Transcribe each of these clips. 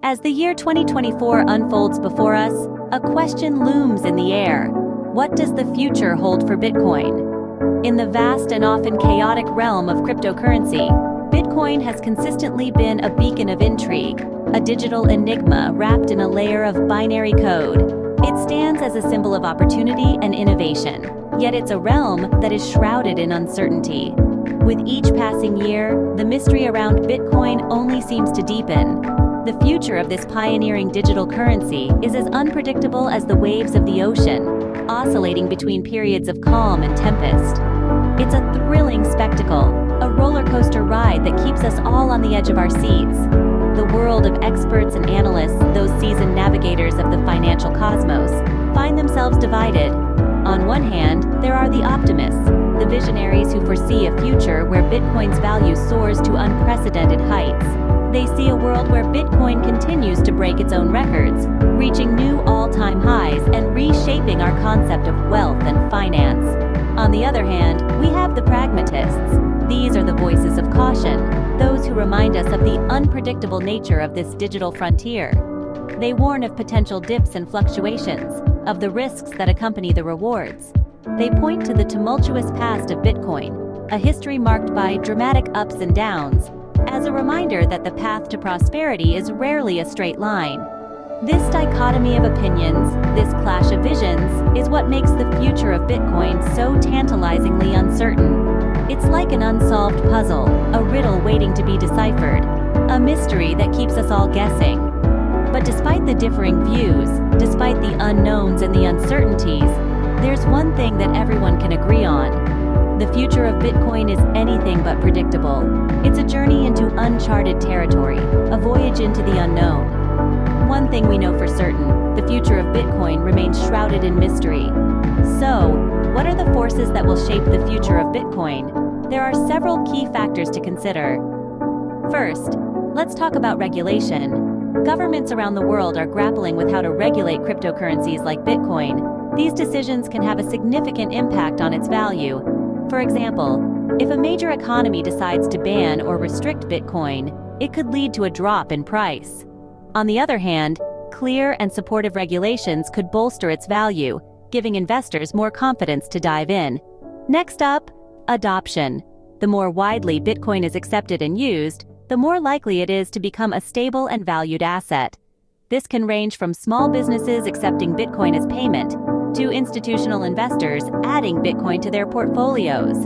As the year 2024 unfolds before us, a question looms in the air. What does the future hold for Bitcoin? In the vast and often chaotic realm of cryptocurrency, Bitcoin has consistently been a beacon of intrigue, a digital enigma wrapped in a layer of binary code. It stands as a symbol of opportunity and innovation, yet it's a realm that is shrouded in uncertainty. With each passing year, the mystery around Bitcoin only seems to deepen. The future of this pioneering digital currency is as unpredictable as the waves of the ocean, oscillating between periods of calm and tempest. It's a thrilling spectacle, a roller coaster ride that keeps us all on the edge of our seats. The world of experts and analysts, those seasoned navigators of the financial cosmos, find themselves divided. On one hand, there are the optimists, the visionaries who foresee a future where Bitcoin's value soars to unprecedented heights. They see a world where Bitcoin continues to break its own records, reaching new all-time highs and reshaping our concept of wealth and finance. On the other hand, we have the pragmatists. These are the voices of caution, those who remind us of the unpredictable nature of this digital frontier. They warn of potential dips and fluctuations, of the risks that accompany the rewards. They point to the tumultuous past of Bitcoin, a history marked by dramatic ups and downs, as a reminder that the path to prosperity is rarely a straight line. This dichotomy of opinions, this clash of visions, is what makes the future of Bitcoin so tantalizingly uncertain. It's like an unsolved puzzle, a riddle waiting to be deciphered, a mystery that keeps us all guessing. But despite the differing views, despite the unknowns and the uncertainties, there's one thing that everyone can agree on. The future of Bitcoin is anything but predictable. It's a journey into uncharted territory, a voyage into the unknown. One thing we know for certain, the future of Bitcoin remains shrouded in mystery. So, what are the forces that will shape the future of Bitcoin? There are several key factors to consider. First, let's talk about regulation. Governments around the world are grappling with how to regulate cryptocurrencies like Bitcoin. These decisions can have a significant impact on its value. For example, if a major economy decides to ban or restrict Bitcoin, it could lead to a drop in price. On the other hand, clear and supportive regulations could bolster its value, giving investors more confidence to dive in. Next up, adoption. The more widely Bitcoin is accepted and used, the more likely it is to become a stable and valued asset. This can range from small businesses accepting Bitcoin as payment to institutional investors adding Bitcoin to their portfolios.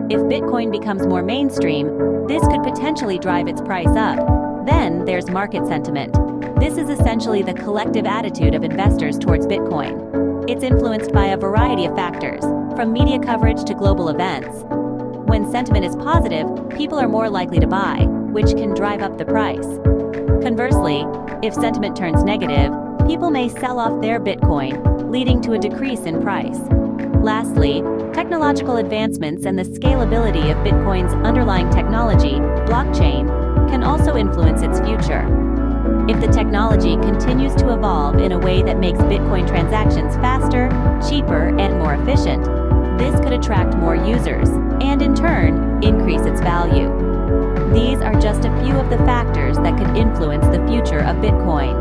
If Bitcoin becomes more mainstream, this could potentially drive its price up. Then there's market sentiment. This is essentially the collective attitude of investors towards Bitcoin. It's influenced by a variety of factors, from media coverage to global events. When sentiment is positive, people are more likely to buy, which can drive up the price. Conversely, if sentiment turns negative, people may sell off their Bitcoin, leading to a decrease in price. Lastly, technological advancements and the scalability of Bitcoin's underlying technology, blockchain, can also influence its future. If the technology continues to evolve in a way that makes Bitcoin transactions faster, cheaper, and more efficient, this could attract more users, and in turn, increase its value. These are just a few of the factors that could influence the future of Bitcoin.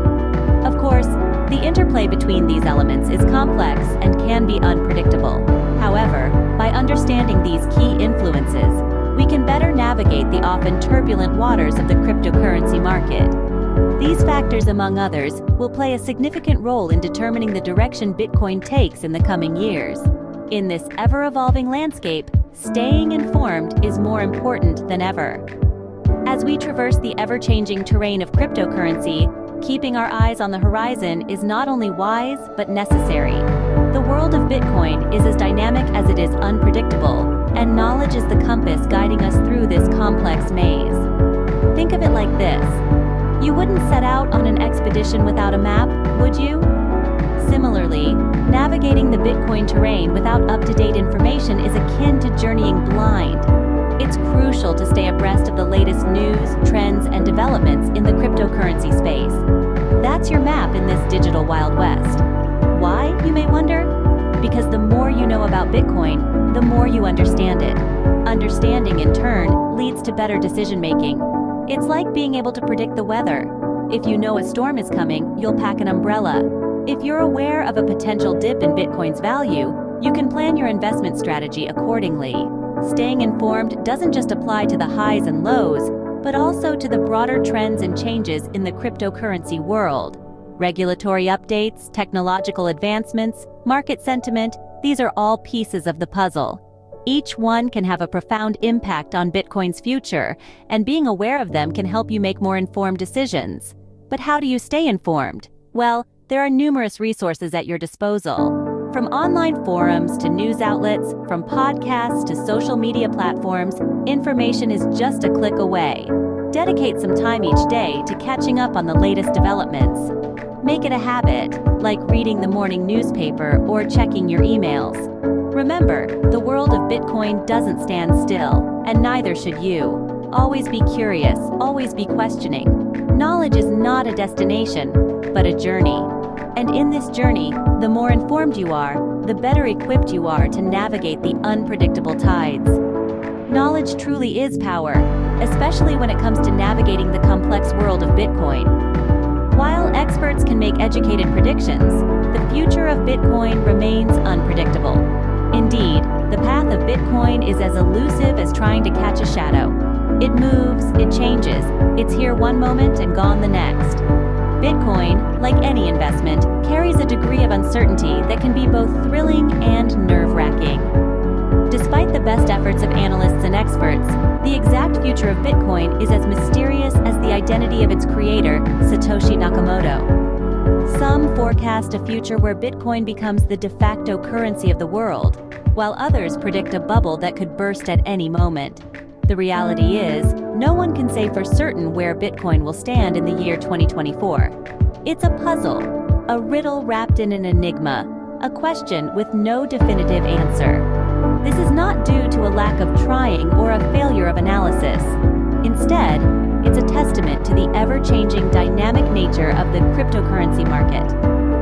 Of course, the interplay between these elements is complex and can be unpredictable. However, by understanding these key influences, we can better navigate the often turbulent waters of the cryptocurrency market. These factors, among others, will play a significant role in determining the direction Bitcoin takes in the coming years. In this ever-evolving landscape, staying informed is more important than ever. As we traverse the ever-changing terrain of cryptocurrency, keeping our eyes on the horizon is not only wise, but necessary. The world of Bitcoin is as dynamic as it is unpredictable, and knowledge is the compass guiding us through this complex maze. Think of it like this. You wouldn't set out on an expedition without a map, would you? Similarly, navigating the Bitcoin terrain without up-to-date information is akin to journeying blind. It's crucial to stay abreast of the latest news, trends, and developments in the cryptocurrency space. That's your map in this digital Wild West. Why, you may wonder? Because the more you know about Bitcoin, the more you understand it. Understanding, in turn, leads to better decision-making. It's like being able to predict the weather. If you know a storm is coming, you'll pack an umbrella. If you're aware of a potential dip in Bitcoin's value, you can plan your investment strategy accordingly. Staying informed doesn't just apply to the highs and lows, but also to the broader trends and changes in the cryptocurrency world. Regulatory updates, technological advancements, market sentiment, these are all pieces of the puzzle. Each one can have a profound impact on Bitcoin's future, and being aware of them can help you make more informed decisions. But how do you stay informed? Well, there are numerous resources at your disposal. From online forums to news outlets, from podcasts to social media platforms, information is just a click away. Dedicate some time each day to catching up on the latest developments. Make it a habit, like reading the morning newspaper or checking your emails. Remember, the world of Bitcoin doesn't stand still, and neither should you. Always be curious, always be questioning. Knowledge is not a destination, but a journey. And in this journey, the more informed you are, the better equipped you are to navigate the unpredictable tides. Knowledge truly is power, especially when it comes to navigating the complex world of Bitcoin. While experts can make educated predictions, the future of Bitcoin remains unpredictable. Indeed, the path of Bitcoin is as elusive as trying to catch a shadow. It moves, it changes, it's here one moment and gone the next. Bitcoin, like any investment, carries a degree of uncertainty that can be both thrilling and nerve-wracking. Despite the best efforts of analysts and experts, the exact future of Bitcoin is as mysterious as the identity of its creator, Satoshi Nakamoto. Some forecast a future where Bitcoin becomes the de facto currency of the world, while others predict a bubble that could burst at any moment. The reality is, no one can say for certain where Bitcoin will stand in the year 2024. It's a puzzle, a riddle wrapped in an enigma, a question with no definitive answer. This is not due to a lack of trying or a failure of analysis. Instead, it's a testament to the ever-changing dynamic nature of the cryptocurrency market.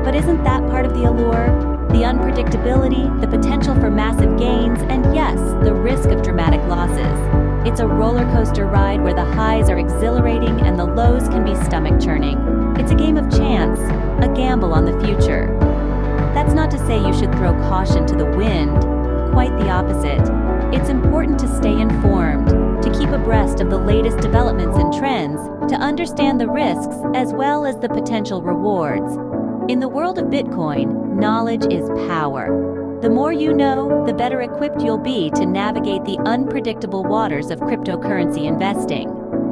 But isn't that part of the allure? The unpredictability, the potential for massive gains, and yes, the risk of dramatic losses. It's a roller coaster ride where the highs are exhilarating and the lows can be stomach-churning. It's a game of chance, a gamble on the future. That's not to say you should throw caution to the wind. Quite the opposite. It's important to stay informed, to keep abreast of the latest developments and trends, to understand the risks as well as the potential rewards. In the world of Bitcoin, knowledge is power. The more you know, the better equipped you'll be to navigate the unpredictable waters of cryptocurrency investing.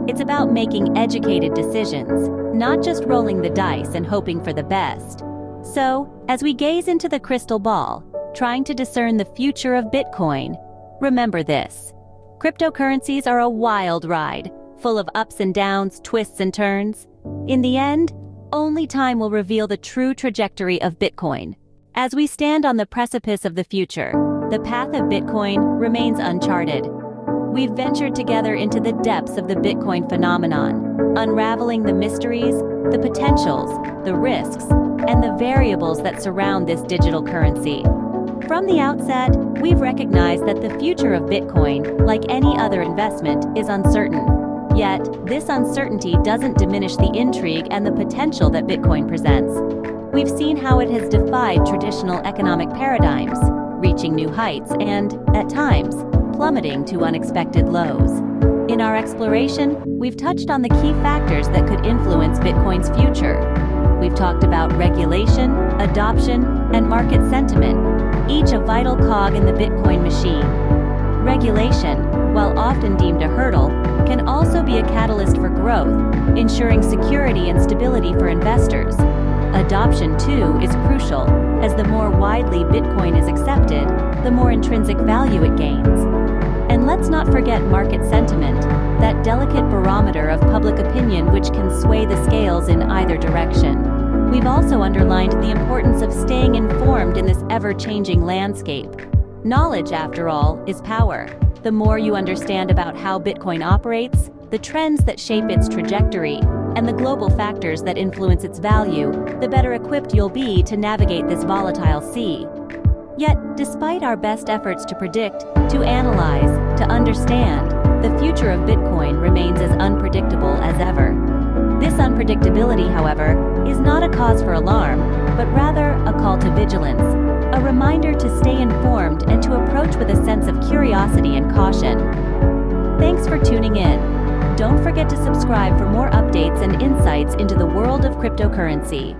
It's about making educated decisions, not just rolling the dice and hoping for the best. So, as we gaze into the crystal ball, trying to discern the future of Bitcoin, remember this. Cryptocurrencies are a wild ride, full of ups and downs, twists and turns. In the end, only time will reveal the true trajectory of Bitcoin. As we stand on the precipice of the future, the path of Bitcoin remains uncharted. We've ventured together into the depths of the Bitcoin phenomenon, unraveling the mysteries, the potentials, the risks, and the variables that surround this digital currency. From the outset, we've recognized that the future of Bitcoin, like any other investment, is uncertain. Yet, this uncertainty doesn't diminish the intrigue and the potential that Bitcoin presents. We've seen how it has defied traditional economic paradigms, reaching new heights and, at times, plummeting to unexpected lows. In our exploration, we've touched on the key factors that could influence Bitcoin's future. We've talked about regulation, adoption, and market sentiment, each a vital cog in the Bitcoin machine. Regulation, while often deemed a hurdle, can also be a catalyst for growth, ensuring security and stability for investors. Adoption, too, is crucial, as the more widely Bitcoin is accepted, the more intrinsic value it gains. And let's not forget market sentiment, that delicate barometer of public opinion which can sway the scales in either direction. We've also underlined the importance of staying informed in this ever-changing landscape. Knowledge, after all, is power. The more you understand about how Bitcoin operates, the trends that shape its trajectory, and the global factors that influence its value, the better equipped you'll be to navigate this volatile sea. Yet, despite our best efforts to predict, to analyze, to understand, the future of Bitcoin remains as unpredictable as ever. This unpredictability, however, is not a cause for alarm, but rather a call to vigilance, a reminder to stay informed and to approach with a sense of curiosity and caution. Thanks for tuning in. Don't forget to subscribe for more updates and insights into the world of cryptocurrency.